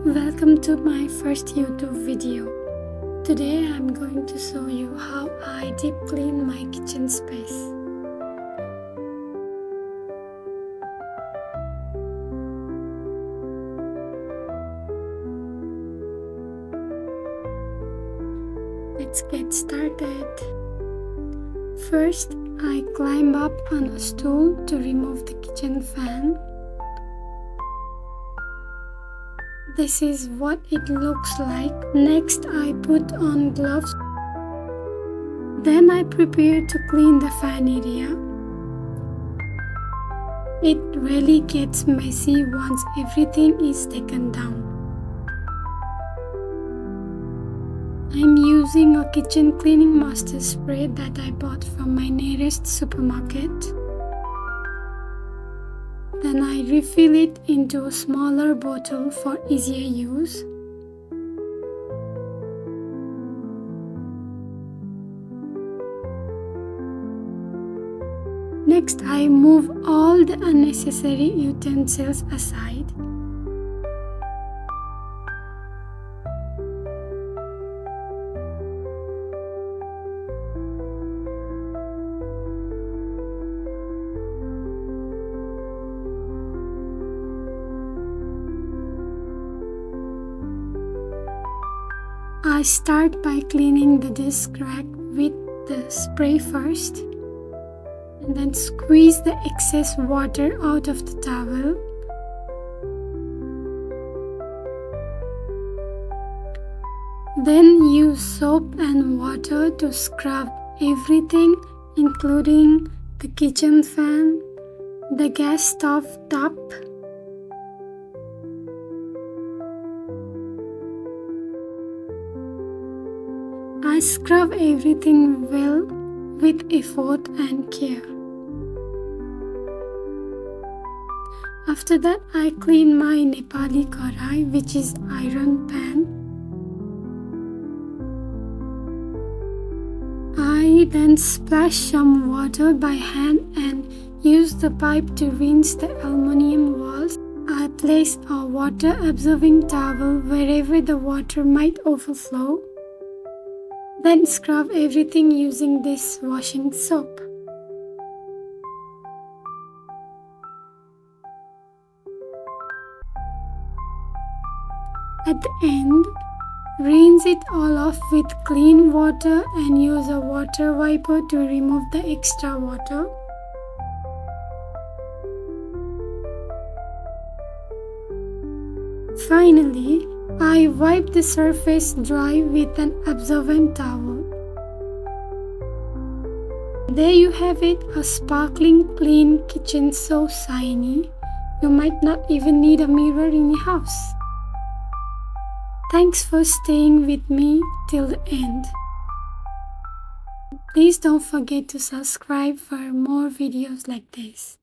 Welcome to my first YouTube video. Today I'm going to show you how I deep clean my kitchen space. Let's get started. First, I climb up on a stool to remove the kitchen fan. This is what it looks like. Next, I put on gloves. Then I prepare to clean the fan area. It really gets messy once everything is taken down. I'm using a kitchen cleaning master spray that I bought from my nearest supermarket. Then I refill it into a smaller bottle for easier use. Next, I move all the unnecessary utensils aside. I start by cleaning the disc rack with the spray first, and then squeeze the excess water out of the towel. Then use soap and water to scrub everything, including the kitchen fan, the gas stove top, I scrub everything well with effort and care. After that, I clean my Nepali karai, which is iron pan. I then splash some water by hand and use the pipe to rinse the aluminium walls. I place a water-absorbing towel wherever the water might overflow. Then scrub everything using this washing soap. At the end, rinse it all off with clean water and use a water wiper to remove the extra water. Finally, I wipe the surface dry with an absorbent towel. There you have it, a sparkling clean kitchen so shiny, you might not even need a mirror in your house. Thanks for staying with me till the end. Please don't forget to subscribe for more videos like this.